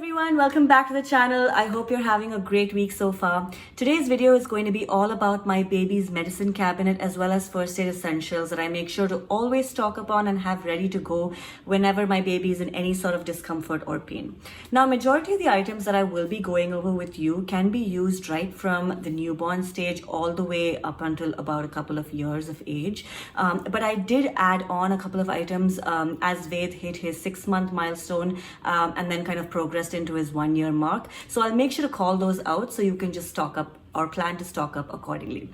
everyone, welcome back to the channel. I hope you're having a great week so far. Today's video is going to be all about my baby's medicine cabinet as well as first aid essentials that I make sure to always stock up on and have ready to go whenever my baby is in any sort of discomfort or pain. Now, majority of the items that I will be going over with you can be used right from the newborn stage all the way up until about a couple of years of age. But I did add on a couple of items as Ved hit his 6-month milestone and then kind of progressed into his 1-year mark. So I'll make sure to call those out so you can just stock up or plan to stock up accordingly.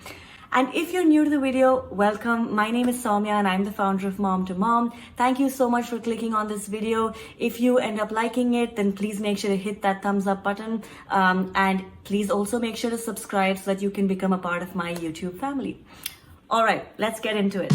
And if you're new to the video, welcome. My name is Soumya and I'm the founder of Mom to Mom. Thank you so much for clicking on this video. If you end up liking it, then please make sure to hit that thumbs up button. And please also make sure to subscribe so that you can become a part of my YouTube family. All right, let's get into it.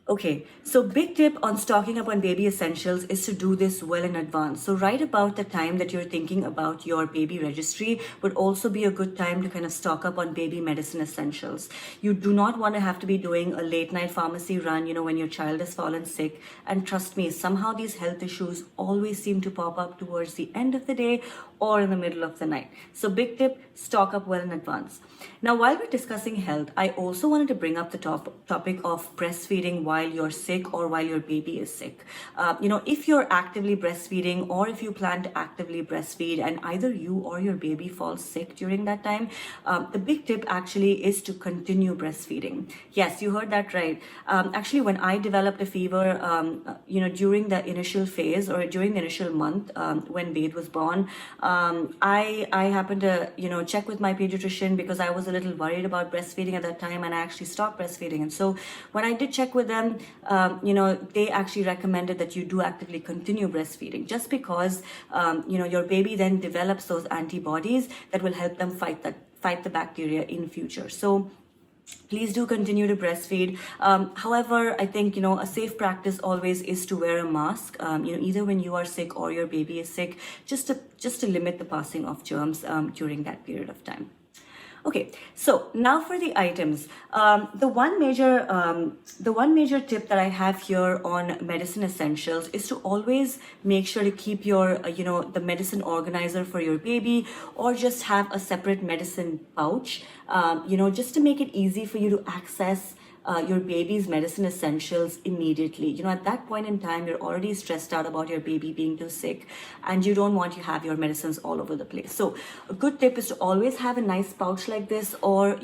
Okay, so big tip on stocking up on baby essentials is to do this well in advance. So right about the time that you're thinking about your baby registry would also be a good time to kind of stock up on baby medicine essentials. You do not want to have to be doing a late night pharmacy run, when your child has fallen sick. And trust me, somehow these health issues always seem to pop up towards the end of the day or in the middle of the night. So big tip, stock up well in advance. Now, while we're discussing health, I also wanted to bring up the topic of breastfeeding while you're sick or while your baby is sick. If you're actively breastfeeding or if you plan to actively breastfeed and either you or your baby falls sick during that time, the big tip actually is to continue breastfeeding. Yes, you heard that right. Actually, when I developed a fever, during the initial phase or during the initial month when Ved was born, I happened to, check with my pediatrician because I was a little worried about breastfeeding at that time and I actually stopped breastfeeding. And so when I did check with them, they actually recommended that you do actively continue breastfeeding just because, your baby then develops those antibodies that will help them fight the bacteria in future. So please do continue to breastfeed. However, I think, a safe practice always is to wear a mask, either when you are sick or your baby is sick, just to limit the passing of germs during that period of time. Okay, so now for the items. The one major tip that I have here on medicine essentials is to always make sure to keep your, the medicine organizer for your baby, or just have a separate medicine pouch, just to make it easy for you to access your baby's medicine essentials immediately. At that point in time, you're already stressed out about your baby being too sick and you don't want to have your medicines all over the place. So a good tip is to always have a nice pouch like this or,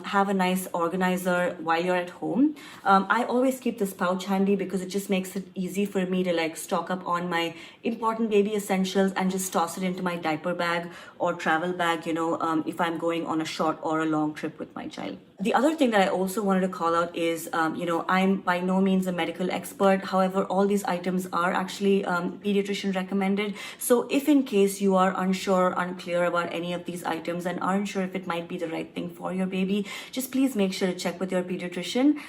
have a nice organizer while you're at home. I always keep this pouch handy because it just makes it easy for me to stock up on my important baby essentials and just toss it into my diaper bag or travel bag, if I'm going on a short or a long trip with my child. The other thing that I also wanted to call out is, I'm by no means a medical expert. However, all these items are actually pediatrician recommended. So if in case you are unclear about any of these items and aren't sure if it might be the right thing for your baby, just please make sure to check with your pediatrician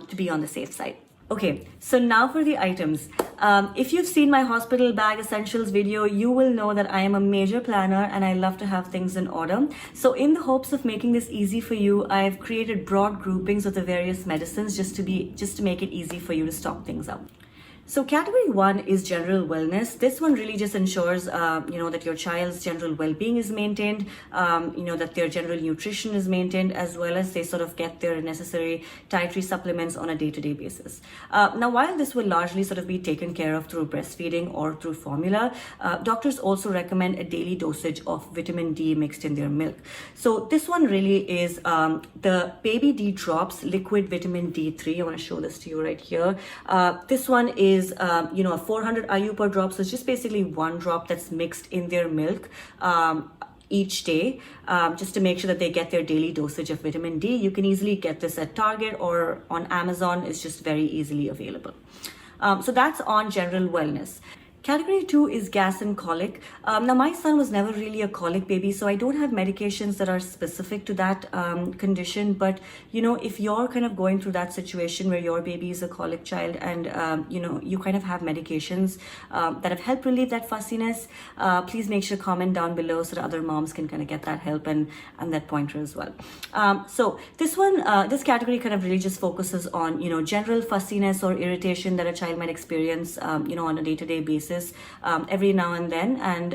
to be on the safe side. Okay, so now for the items. If you've seen my hospital bag essentials video, you will know that I am a major planner and I love to have things in order. So in the hopes of making this easy for you, I've created broad groupings of the various medicines just to make it easy for you to stock things up. So category 1 is general wellness. This one really just ensures, that your child's general well-being is maintained, that their general nutrition is maintained, as well as they sort of get their necessary dietary supplements on a day-to-day basis. Now, while this will largely sort of be taken care of through breastfeeding or through formula, doctors also recommend a daily dosage of vitamin D mixed in their milk. So this one really is the Baby D Drops Liquid Vitamin D3. I want to show this to you right here. This one is 400 IU per drop. So it's just basically one drop that's mixed in their milk each day, just to make sure that they get their daily dosage of vitamin D. You can easily get this at Target or on Amazon. It's just very easily available. So that's on general wellness. Category 2 is gas and colic. Now, my son was never really a colic baby, so I don't have medications that are specific to that condition. But, if you're kind of going through that situation where your baby is a colic child and, you kind of have medications that have helped relieve that fussiness, please make sure to comment down below so that other moms can kind of get that help and that pointer as well. So this category kind of really just focuses on, general fussiness or irritation that a child might experience, on a day-to-day basis. Every now and then, and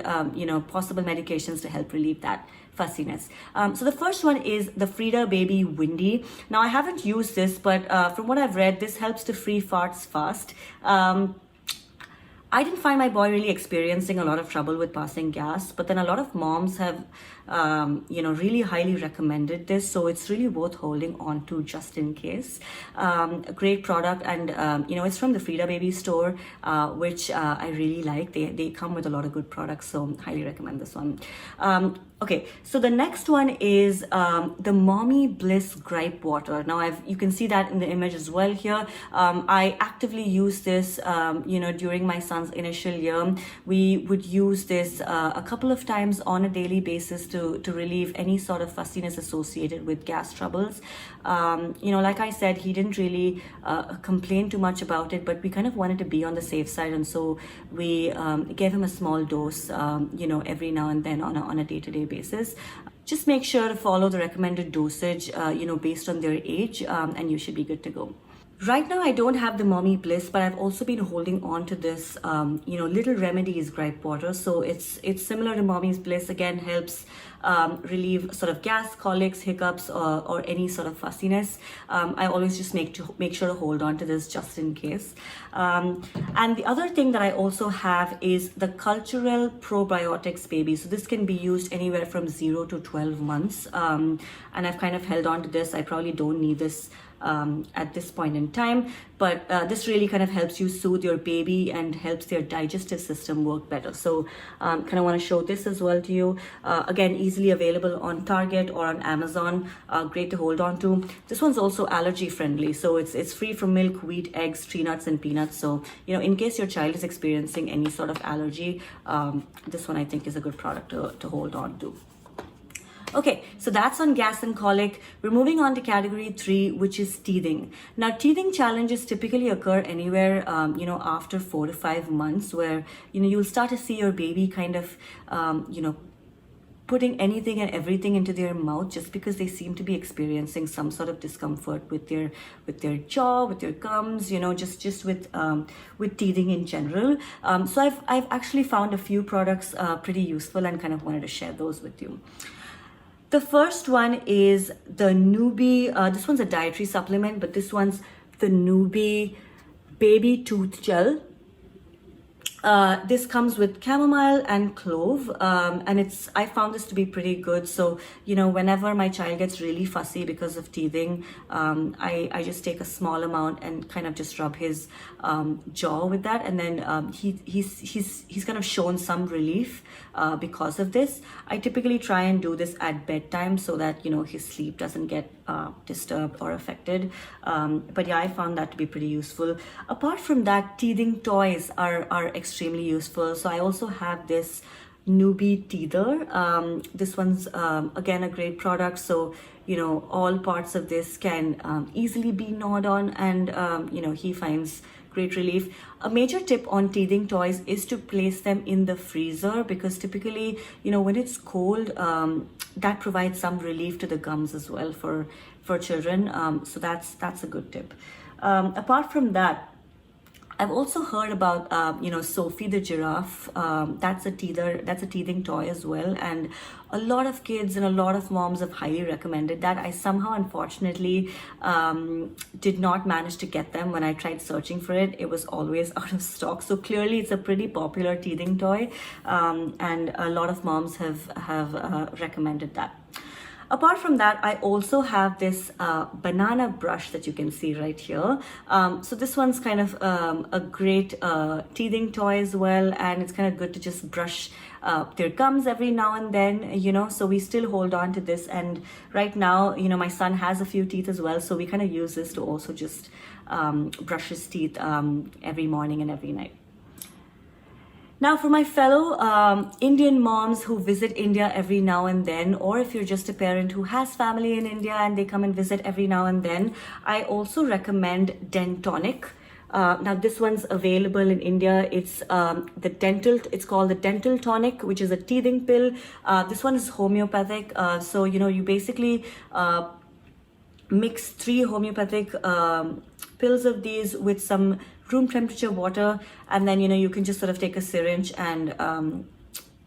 possible medications to help relieve that fussiness. So the first one is the Frida Baby Windy. Now, I haven't used this, but from what I've read, this helps to free farts fast. I didn't find my boy really experiencing a lot of trouble with passing gas, but then a lot of moms have, really highly recommended this. So it's really worth holding on to just in case. A great product, and, it's from the Frida Baby store, which I really like. They come with a lot of good products, so highly recommend this one. Okay, so the next one is the Mommy Bliss Gripe Water. Now, you can see that in the image as well here. I actively use this, during my son's initial year. We would use this a couple of times on a daily basis to relieve any sort of fussiness associated with gas troubles. Like I said, he didn't really complain too much about it, but we kind of wanted to be on the safe side, and so we gave him a small dose, every now and then on a day-to-day basis. Just make sure to follow the recommended dosage, based on their age, and you should be good to go. Right now, I don't have the Mommy Bliss, but I've also been holding on to this, Little Remedies Gripe Water. So it's similar to Mommy's Bliss. Again, helps relieve sort of gas, colics, hiccups, or any sort of fussiness. I always just make sure to hold on to this just in case. And the other thing that I also have is the Cultural Probiotics Baby. So this can be used anywhere from 0 to 12 months. And I've kind of held on to this. I probably don't need this at this point in time, but this really kind of helps you soothe your baby and helps their digestive system work better. So kind of want to show this as well to you. Again, easily available on Target or on Amazon. Great to hold on to. This one's also allergy friendly, so it's free from milk, wheat, eggs, tree nuts, and peanuts. So in case your child is experiencing any sort of allergy, this one I think is a good product to hold on to. Okay, so that's on gas and colic. We're moving on to category 3, which is teething. Now, teething challenges typically occur anywhere, after 4 to 5 months, where, you'll start to see your baby kind of, putting anything and everything into their mouth just because they seem to be experiencing some sort of discomfort with their jaw, with their gums, just with teething in general. So I've actually found a few products pretty useful and kind of wanted to share those with you. The first one is the Newbie. This one's a dietary supplement, but this one's the Newbie Baby Tooth Gel. This comes with chamomile and clove, and I found this to be pretty good. So, whenever my child gets really fussy because of teething, I just take a small amount and kind of just rub his jaw with that, and then he's kind of shown some relief because of this. I typically try and do this at bedtime so that his sleep doesn't get disturbed or affected. But yeah, I found that to be pretty useful. Apart from that, teething toys are extremely useful. So I also have this Newbie Teether. This one's again a great product. So all parts of this can easily be gnawed on, and he finds great relief. A major tip on teething toys is to place them in the freezer, because typically, when it's cold, that provides some relief to the gums as well for children. So that's a good tip. Apart from that, I've also heard about, Sophie the giraffe. That's a teething toy as well. And a lot of kids and a lot of moms have highly recommended that. I somehow, unfortunately, did not manage to get them when I tried searching for it. It was always out of stock. So clearly it's a pretty popular teething toy. And a lot of moms have recommended that. Apart from that, I also have this banana brush that you can see right here. So this one's kind of a great teething toy as well, and it's kind of good to just brush their gums every now and then, so we still hold on to this. And right now, my son has a few teeth as well, so we kind of use this to also just brush his teeth every morning and every night. Now, for my fellow Indian moms who visit India every now and then, or if you're just a parent who has family in India and they come and visit every now and then, I also recommend Dentonic. Now, this one's available in India. It's it's called the Dental Tonic, which is a teething pill. This one is homeopathic. So, you basically mix 3 homeopathic pills of these with some room temperature water, and then you can just sort of take a syringe and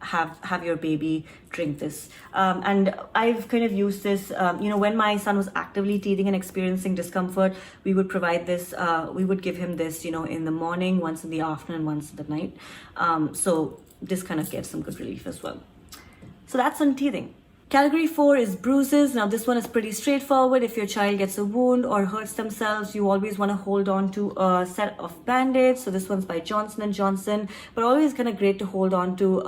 have your baby drink this. And I've kind of used this, when my son was actively teething and experiencing discomfort, we would provide this, we would give him this, in the morning, once in the afternoon, once in the night. So this kind of gets some good relief as well. So that's on teething. Category 4 is bruises. Now, this one is pretty straightforward. If your child gets a wound or hurts themselves, you always want to hold on to a set of band-aids. So this one's by Johnson & Johnson, but always kind of great to hold on to,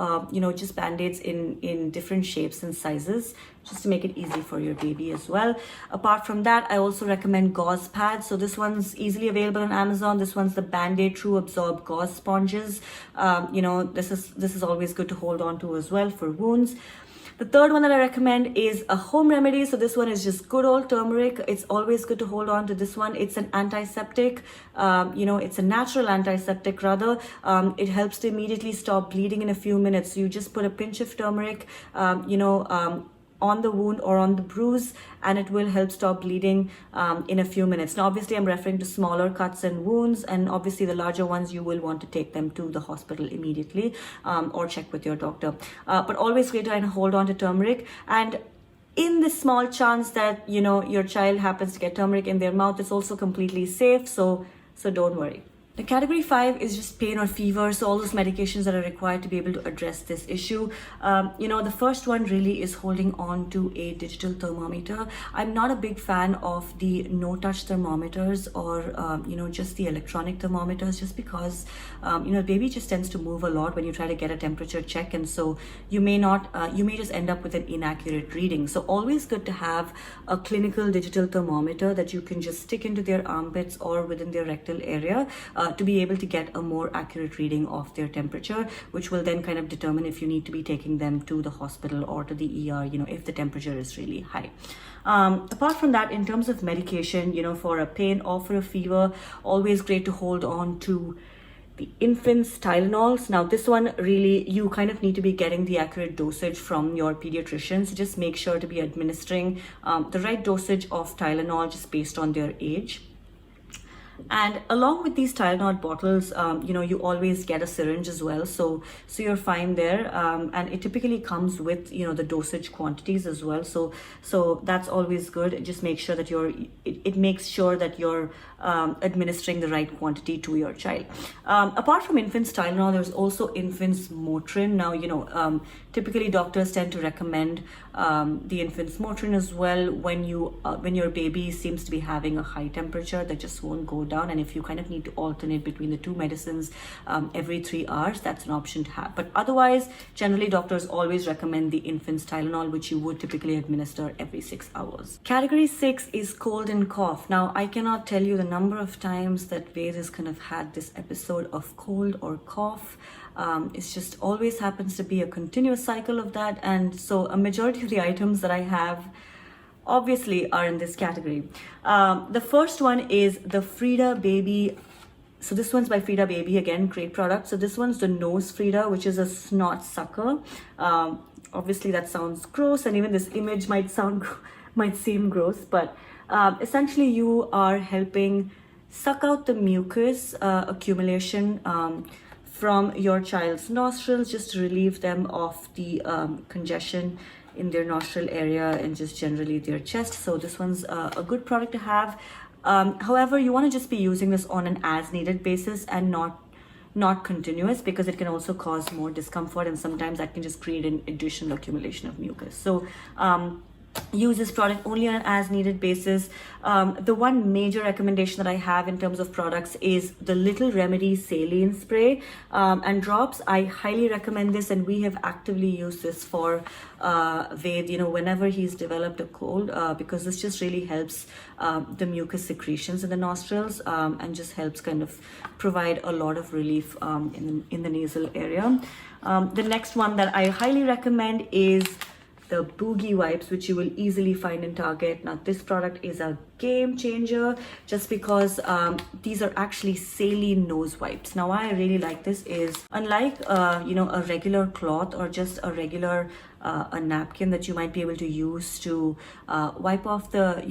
just band-aids in different shapes and sizes, just to make it easy for your baby as well. Apart from that, I also recommend gauze pads. So this one's easily available on Amazon. This one's the Band-Aid True Absorb Gauze Sponges. This is always good to hold on to as well for wounds. The third one that I recommend is a home remedy. So this one is just good old turmeric. It's always good to hold on to this one. It's an antiseptic. It's a natural antiseptic rather. It helps to immediately stop bleeding in a few minutes. So you just put a pinch of turmeric, on the wound or on the bruise, and it will help stop bleeding in a few minutes. Now, obviously, I'm referring to smaller cuts and wounds, and obviously the larger ones, you will want to take them to the hospital immediately or check with your doctor. But always great to hold on to turmeric. And in the small chance that, your child happens to get turmeric in their mouth, it's also completely safe. So don't worry. The category 5 is just pain or fever, so all those medications that are required to be able to address this issue. The first one really is holding on to a digital thermometer. I'm not a big fan of the no-touch thermometers or, just the electronic thermometers, just because, baby just tends to move a lot when you try to get a temperature check, and so you may just end up with an inaccurate reading. So always good to have a clinical digital thermometer that you can just stick into their armpits or within their rectal area, to be able to get a more accurate reading of their temperature, which will then kind of determine if you need to be taking them to the hospital or to the ER, if the temperature is really high. Apart from that, in terms of medication, for a pain or for a fever, always great to hold on to the infant's Tylenols. Now, this one really, you kind of need to be getting the accurate dosage from your pediatrician. So just make sure to be administering the right dosage of Tylenol just based on their age. And along with these Tylenol bottles, you always get a syringe as well. So you're fine there. And it typically comes with, the dosage quantities as well. So that's always good. Just make sure that it makes sure that you're administering the right quantity to your child. Apart from infant's Tylenol, there's also infant's Motrin. Now, typically doctors tend to recommend the infant's Motrin as well when your baby seems to be having a high temperature that just won't go down, and if you kind of need to alternate between the two medicines every 3 hours, that's an option to have. But otherwise, generally doctors always recommend the infant's Tylenol, which you would typically administer every 6 hours. Category 6 is cold and cough. Now, I cannot tell you the number of times that Ved has kind of had this episode of cold or cough. It's just always happens to be a continuous cycle of that, and so a majority of the items that I have obviously are in this category. The first one is the Frida Baby. So this one's by Frida Baby, again, great product. So this one's the Nose Frida, which is a snot sucker. Obviously that sounds gross, and even this image might seem gross, but essentially you are helping suck out the mucus accumulation from your child's nostrils, just to relieve them of the congestion in their nostril area and just generally their chest. So this one's a good product to have. However, you want to just be using this on an as needed basis and not continuous, because it can also cause more discomfort, and sometimes that can just create an additional accumulation of mucus. So use this product only on an as needed basis. The one major recommendation that I have in terms of products is the Little Remedy saline spray and drops. I highly recommend this, and we have actively used this for Ved, whenever he's developed a cold, because this just really helps the mucus secretions in the nostrils, and just helps kind of provide a lot of relief in the nasal area. The next one that I highly recommend is the Boogie wipes, which you will easily find in Target. Now, this product is a game changer just because these are actually saline nose wipes. Now, why I really like this is, unlike a regular cloth or just a regular a napkin that you might be able to use to wipe off the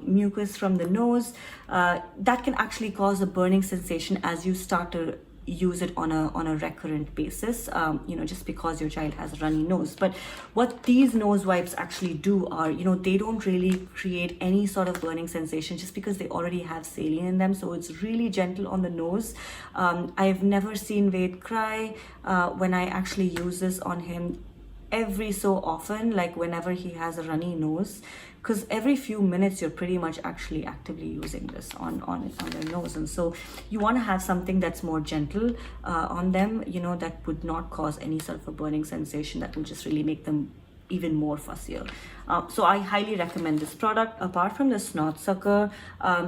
mucus from the nose, that can actually cause a burning sensation as you start to use it on a recurrent basis, just because your child has a runny nose. But what these nose wipes actually do are, they don't really create any sort of burning sensation just because they already have saline in them. So it's really gentle on the nose. I've never seen Ved cry when I actually use this on him. Every so often, like whenever he has a runny nose, because every few minutes you're pretty much actually actively using this on their nose. And so you want to have something that's more gentle on them, that would not cause any sort of a burning sensation that will just really make them even more fussier. So I highly recommend this product. Apart from the snot sucker,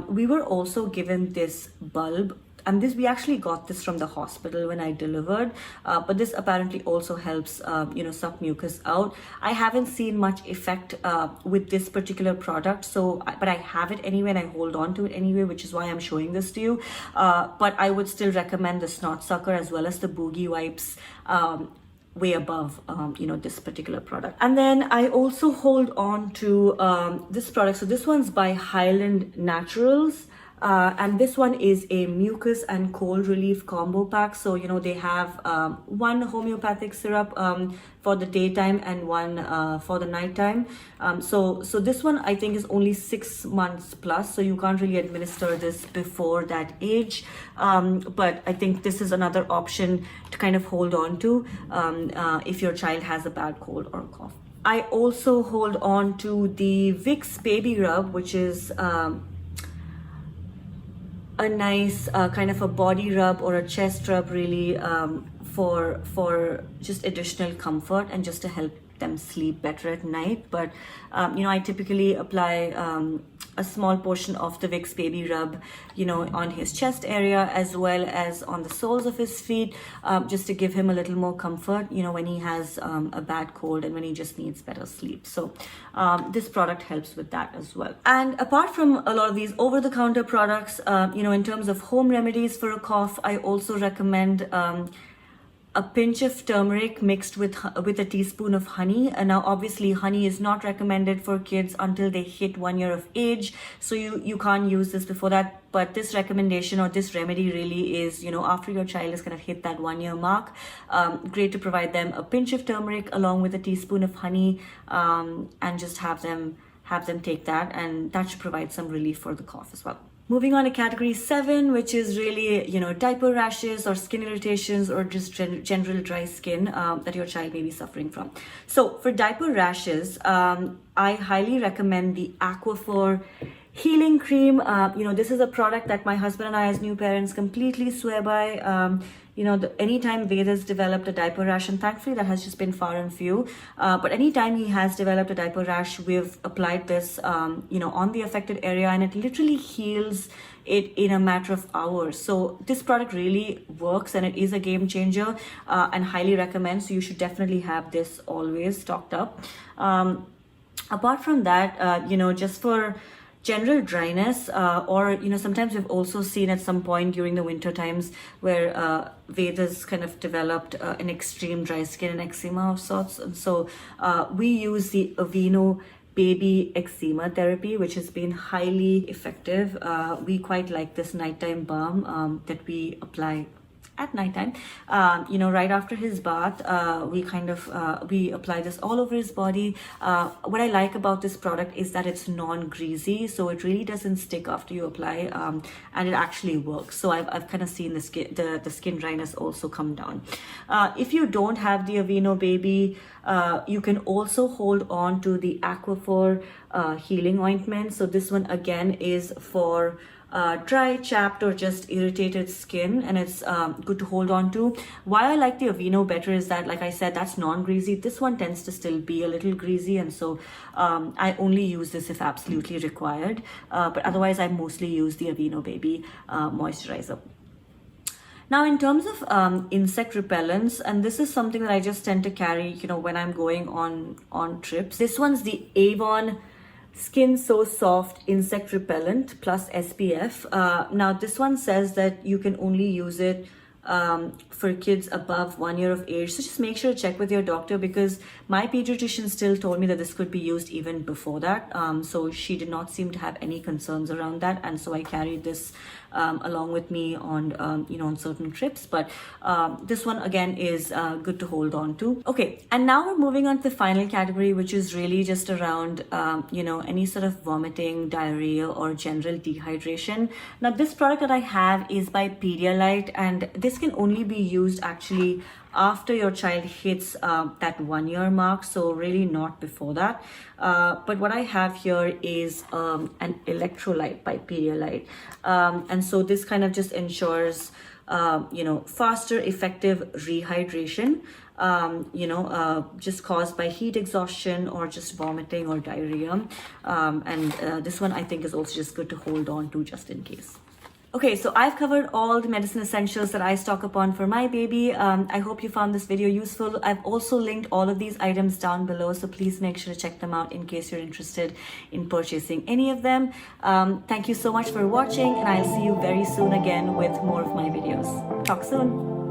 we were also given this bulb, and we actually got this from the hospital when I delivered, but this apparently also helps suck mucus out. I haven't seen much effect with this particular product, but I have it anyway and I hold on to it anyway, which is why I'm showing this to you. But I would still recommend the snot sucker as well as the Boogie wipes way above this particular product. And then I also hold on to this product. So this one's by Highland Naturals. And this one is a mucus and cold relief combo pack. So, they have one homeopathic syrup for the daytime and one for the nighttime. So this one I think is only 6 months plus. So you can't really administer this before that age. But I think this is another option to kind of hold on to if your child has a bad cold or cough. I also hold on to the Vicks Baby Rub, which is a nice kind of a body rub or a chest rub, really, for just additional comfort and just to help them sleep better at night. But I typically apply a small portion of the Vicks Baby Rub, on his chest area as well as on the soles of his feet, just to give him a little more comfort, when he has a bad cold and when he just needs better sleep. So this product helps with that as well. And apart from a lot of these over-the-counter products, in terms of home remedies for a cough, I also recommend a pinch of turmeric mixed with a teaspoon of honey. And now obviously honey is not recommended for kids until they hit 1 year of age, so you can't use this before that. But this recommendation or this remedy really is, after your child has kind of hit that 1 year mark, great to provide them a pinch of turmeric along with a teaspoon of honey, and just have them take that, and that should provide some relief for the cough as well. Moving on to category 7, which is really, diaper rashes or skin irritations or just general dry skin that your child may be suffering from. So for diaper rashes, I highly recommend the Aquaphor Healing Cream. This is a product that my husband and I as new parents completely swear by. Anytime Veda's developed a diaper rash, and thankfully that has just been far and few, but anytime he has developed a diaper rash, we've applied this, on the affected area, and it literally heals it in a matter of hours. So this product really works, and it is a game changer, and highly recommend. So you should definitely have this always stocked up. Apart from that, just for general dryness, or sometimes we've also seen at some point during the winter times where Veda's kind of developed an extreme dry skin and eczema of sorts, and so we use the Aveeno baby eczema therapy, which has been highly effective. We quite like this nighttime balm that we apply at nighttime, right after his bath, we apply this all over his body. What I like about this product is that it's non-greasy, so it really doesn't stick after you apply, and it actually works. So I've kind of seen the skin dryness also come down. If you don't have the Aveeno Baby, you can also hold on to the Aquaphor healing ointment. So this one again is for dry, chapped, or just irritated skin, and it's good to hold on to. Why I like the Aveeno better is that, like I said, that's non-greasy. This one tends to still be a little greasy, and so I only use this if absolutely required, but otherwise I mostly use the Aveeno Baby moisturizer. Now, in terms of insect repellents, and this is something that I just tend to carry, when I'm going on trips. This one's the Avon Skin So Soft Insect Repellent plus SPF. Now, this one says that you can only use it for kids above 1 year of age. So just make sure to check with your doctor, because my pediatrician still told me that this could be used even before that. So she did not seem to have any concerns around that. And so I carried this along with me on, on certain trips. But this one again is good to hold on to. Okay, and now we're moving on to the final category, which is really just around, any sort of vomiting, diarrhea, or general dehydration. Now, this product that I have is by Pedialyte, and this can only be used actually after your child hits that 1 year mark, so really not before that. But what I have here is an electrolyte by Pedialyte, and so this kind of just ensures faster, effective rehydration, just caused by heat exhaustion or just vomiting or diarrhea. And this one I think is also just good to hold on to just in case. Okay, so I've covered all the medicine essentials that I stock up on for my baby. I hope you found this video useful. I've also linked all of these items down below, so please make sure to check them out in case you're interested in purchasing any of them. Thank you so much for watching, and I'll see you very soon again with more of my videos. Talk soon.